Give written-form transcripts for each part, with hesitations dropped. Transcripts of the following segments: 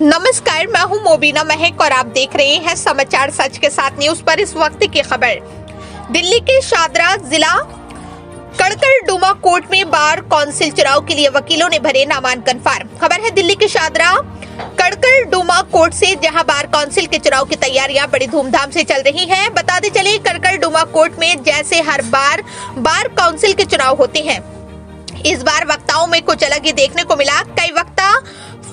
नमस्कार, मैं हूं मोबिना महक और आप देख रहे हैं समाचार सच के साथ न्यूज पर। इस वक्त की खबर। दिल्ली के शादरा जिला कड़कड़डुमा कोर्ट में बार काउंसिल चुनाव के लिए वकीलों ने भरे नामांकन फार्म। खबर है दिल्ली के शादरा कड़कड़डुमा कोर्ट से, जहां बार काउंसिल के चुनाव की तैयारियां बड़ी धूमधाम से चल रही हैं। बताते चले, कड़कड़डुमा कोर्ट में जैसे हर बार काउंसिल के चुनाव होते हैं, इस बार वक्ताओं में कुछ अलग ही देखने को मिला। कई वक्ता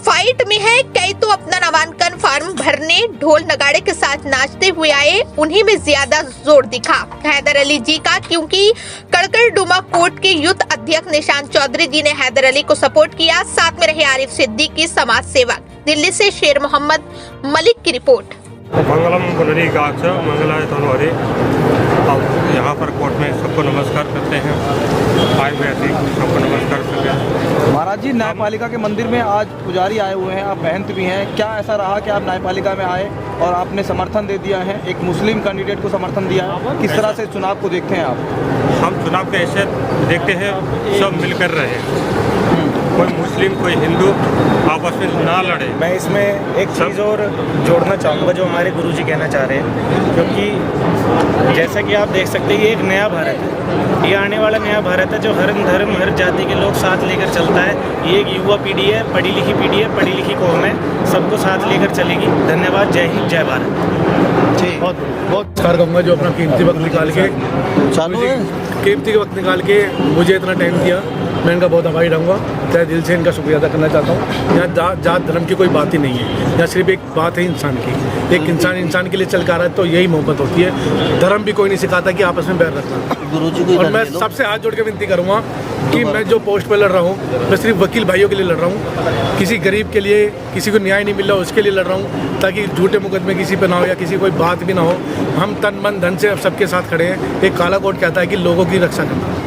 फाइट में है, कई तो अपना नामांकन फार्म भरने ढोल नगाड़े के साथ नाचते हुए आए। उन्हीं में ज्यादा जोर दिखा हैदर अली जी का, क्योंकि कड़कड़डुमा कोर्ट के यूथ अध्यक्ष निशांत चौधरी जी ने हैदर अली को सपोर्ट किया। साथ में रहे आरिफ सिद्दीकी, समाज सेवक। दिल्ली से शेर मोहम्मद मलिक की रिपोर्ट। मंगलम पुनरीकाक्ष मंगलाय तनोहरी। अब यहाँ पर कोर्ट में सबको नमस्कार करते हैं। आए हुए अतिथि सबको नमस्कार करते हैं। महाराज जी, न्यायपालिका के मंदिर में आज पुजारी आए हुए हैं, आप महंत भी हैं। क्या ऐसा रहा कि आप न्यायपालिका में आए और आपने समर्थन दे दिया है, एक मुस्लिम कैंडिडेट को समर्थन दिया है? किस तरह से चुनाव को देखते हैं आप? हम चुनाव के ऐसे देखते हैं, सब मिलकर रहे, कोई मुस्लिम कोई हिंदू आपस में ना लड़े। मैं इसमें एक चीज़ और जोड़ना चाहूँगा जो हमारे गुरुजी कहना चाह रहे हैं, क्योंकि जैसा कि आप देख सकते हैं, ये एक नया भारत है, ये आने वाला नया भारत है जो हर धर्म हर जाति के लोग साथ लेकर चलता है। ये एक युवा पीढ़ी है, पढ़ी लिखी पीढ़ी है, पढ़ी लिखी कौम है, सबको साथ लेकर चलेगी। धन्यवाद। जय हिंद, जय भारत। जी, बहुत नमस्कार कहूँगा जो अपना कीमती वक्त निकाल के मुझे इतना टाइम दिया, मैं इनका बहुत आभारी रहूँगा। तहे दिल से इनका शुक्रिया अदा करना चाहता हूँ। यहाँ जात धर्म की कोई बात ही नहीं है, यहाँ सिर्फ एक बात है इंसान की। एक इंसान के लिए चल कर आ रहा है तो यही मोहब्बत होती है। धर्म भी कोई नहीं सिखाता कि आपस में बैर रखना। और मैं सबसे हाथ जोड़ के विनती करूँगा कि मैं जो पोस्ट पर लड़ रहा हूँ, मैं सिर्फ वकील भाइयों के लिए लड़ रहा हूँ। किसी गरीब के लिए, किसी को न्याय नहीं मिल रहा उसके लिए लड़ रहा हूँ, ताकि झूठे मुकदमे किसी पे ना हो या किसी कोई बात भी ना हो। हम तन मन धन से अब सबके साथ खड़े हैं। एक काला कोड कहता है कि लोगों की रक्षा करना,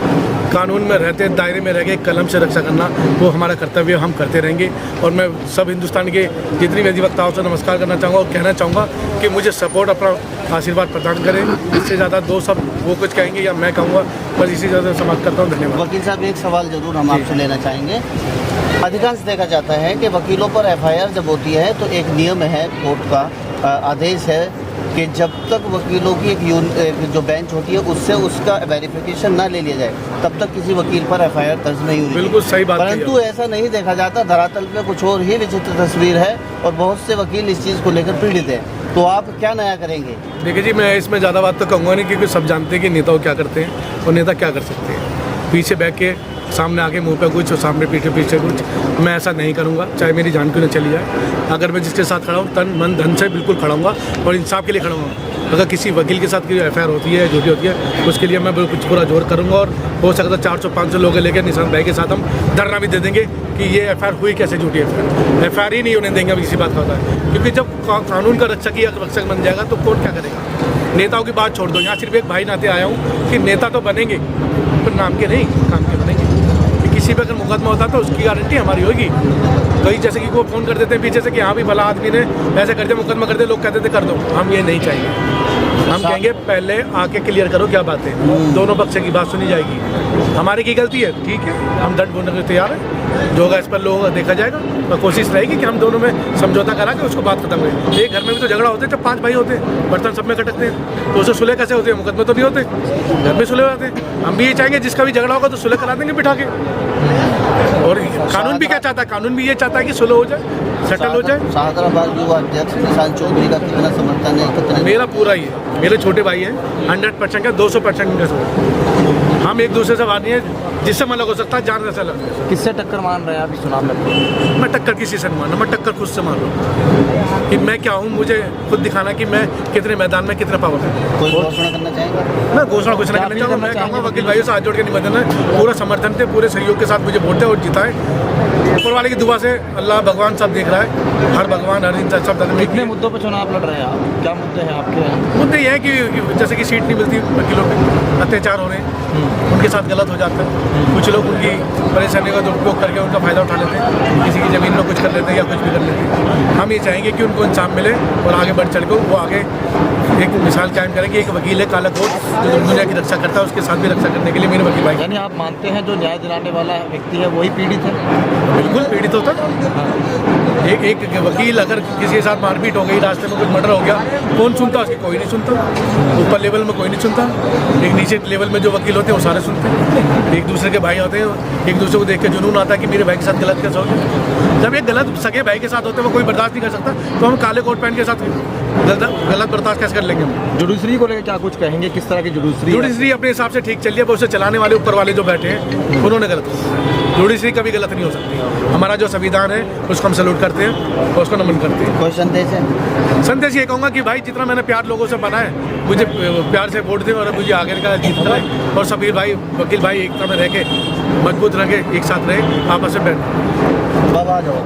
कानून में रहते दायरे में रह के कलम से रक्षा करना, वो हमारा कर्तव्य, हम करते रहेंगे। और मैं सब हिंदुस्तान के जितनी भी अधिवक्ताओं से नमस्कार करना चाहूँगा और कहना चाहूँगा कि मुझे सपोर्ट, अपना आशीर्वाद प्रदान करें। इससे ज़्यादा दो सब वो कुछ कहेंगे या मैं कहूँगा, बस इसी ज़्यादा समाप्त करता हूँ। धन्यवाद। वकील साहब, एक सवाल जरूर हम आपसे लेना चाहेंगे। अधिकांश देखा जाता है कि वकीलों पर एफआईआर जब होती है तो एक नियम है, कोर्ट का आदेश है कि जब तक वकीलों की एक जो बेंच होती है उससे उसका वेरिफिकेशन ना ले लिया जाए, तब तक किसी वकील पर एफआईआर दर्ज नहीं हुई। बिल्कुल सही बात। परंतु ऐसा नहीं देखा जाता, धरातल पे कुछ और ही विचित्र तस्वीर है और बहुत से वकील इस चीज़ को लेकर पीड़ित हैं। तो आप क्या नया करेंगे? देखिए जी, मैं इसमें ज़्यादा बात तो कहूँगा नहीं, क्योंकि सब जानते हैं कि नेताओं क्या करते हैं और नेता क्या कर सकते हैं। पीछे बैठ के सामने आके मुंह पे कुछ और सामने पीछे कुछ, मैं ऐसा नहीं करूँगा, चाहे मेरी जान क्यों न चली जाए। अगर मैं जिसके साथ खड़ा हूँ, तन मन धन से बिल्कुल खड़ा हूँगा और इंसाफ के लिए खड़ा हूँ। अगर किसी वकील के साथ कोई एफआईआर होती है, झूठी होती है, उसके लिए मैं कुछ पूरा जोर करूँगा। और हो सकता है 400-500 लोग लेकर निशांत भाई के साथ हम धरना भी दे देंगे कि ये एफआईआर हुई कैसे, झूठी एफआईआर ही नहीं होने देंगे हम, किसी बात का होता है। क्योंकि जब कानून का रक्षक ही रक्षक बन जाएगा तो कोर्ट क्या करेगा? नेताओं की बात छोड़ दो, यहाँ सिर्फ एक भाई नाते आया हूँ कि नेता तो बनेंगे पर नाम के नहीं, काम के बनेंगे। किसी पे अगर मुकदमा होता तो उसकी गारंटी हमारी होगी। कई जैसे कि वो फ़ोन कर देते हैं पीछे से कि हाँ भी भला आदमी ने ऐसे करते, मुकदमा करते, लोग कहते थे कर दो। हम ये नहीं चाहिए। हम कहेंगे पहले आके क्लियर करो क्या बात है, दोनों पक्ष की बात सुनी जाएगी। हमारी की गलती है, ठीक है, हम दंड भरने के तैयार हैं। जो होगा इस पर लोग देखा जाएगा और कोशिश रहेगी कि हम दोनों में समझौता करा के उसको बात खत्म करें। एक घर में भी तो झगड़ा होते हैं, जब 5 भाई होते हैं, बर्तन सब में खटकते हैं, तो उससे सुलह कैसे होते हैं? मुकदमे तो नहीं होते, घर में सुलह होते हैं। हम भी ये चाहेंगे जिसका भी झगड़ा होगा तो सुलह करा देंगे बिठा के। और कानून भी क्या चाहता है? कानून भी ये चाहता है कि सुलह हो जाए, सेटल हो जाए। शाहदराबाद युवा अध्यक्ष निशांत चौधरी का कितना समर्थन है? मेरा पूरा ही है, मेरे छोटे भाई हैं, 100% का 200% इनका सपोर्ट। हम एक दूसरे से बात नहीं है, जिससे अलग हो सकता है, जान से अलग। किससे टक्कर मान रहे हैं आप इस चुनाव में? मैं टक्कर किसी से नहीं मानना, मैं टक्कर खुद से मार रहा हूँ कि मैं क्या हूँ। मुझे खुद दिखाना कि मैं कितने मैदान में कितना पावर है। कोई घोषणा करना चाहेंगे? मैं घोषणा कुछ नहीं करना चाहूँगा। मैं कहूँगा वकील भाइयों से हाथ जोड़ के निवेदन है, पूरा समर्थन थे, पूरे सहयोग के साथ मुझे वोट है और जिताए। ऊपर वाले की दुआ से अल्लाह भगवान सब देख रहा है, हर भगवान हर इंसान सब। कितने मुद्दों पर चुनाव लड़ रहे हैं आप? क्या मुद्दे हैं आपके यहाँ? मुद्दे ये हैं कि जैसे कि सीट नहीं मिलती, वकीलों पे अत्याचार हो रहे हैं, उनके साथ गलत हो जाता है। कुछ लोग उनकी परेशानी का दुरुपयोग करके उनका फ़ायदा उठा लेते हैं, किसी की ज़मीन में कुछ कर लेते हैं या कुछ भी कर लेते हैं। हम ये चाहेंगे कि उनको इंसाफ मिले और आगे बढ़ चढ़ कर वो आगे एक मिसाल कायम करेंगे। एक वकील है काला कोट जो दुनिया की रक्षा करता है, उसके साथ भी रक्षा करने के लिए मेरे वकील भाई। यानी आप मानते हैं जो न्याय दिलाने वाला व्यक्ति है वही पीड़ित है? बिल्कुल पीड़ित होता है। एक वकील अगर किसी के साथ मारपीट हो गई, रास्ते में कुछ मर्डर हो गया, कौन सुनता उसकी? कोई नहीं सुनता। ऊपर लेवल में कोई नहीं सुनता, एक नीचे लेवल में जो वकील होते हैं वो सारे सुनते हैं। एक दूसरे के भाई होते हैं, एक दूसरे को देख के जुनून आता है कि मेरे भाई के साथ गलत कैसे हो गया। जब एक गलत सगे भाई के साथ होते हैं वो कोई बर्दाश्त नहीं कर सकता, तो हम काले कोट पहन के साथ गलत बर्दाश्त कैसे कर लेंगे हम? जुडिशरी को लेकर क्या कुछ कहेंगे, किस तरह की जुडिशरी? जुडिशरी अपने हिसाब से ठीक चल रही है, पर उसे चलाने वाले ऊपर वाले जो बैठे हैं उन्होंने गलत किया। जुडिशरी कभी गलत नहीं हो सकती। हमारा जो संविधान है उसको हम सैल्यूट करते हैं और उसको नमन करते हैं। कोई संदेश है? संदेश ये कहूँगा कि भाई जितना मैंने प्यार लोगों से बना है, मुझे प्यार से वोट दें और मुझे आगे का जीत करें, और सभी भाई वकील भाई एकता में रह के मजबूत रह के एक साथ रहे, आपस में बैठ। बाबा आ जाओ।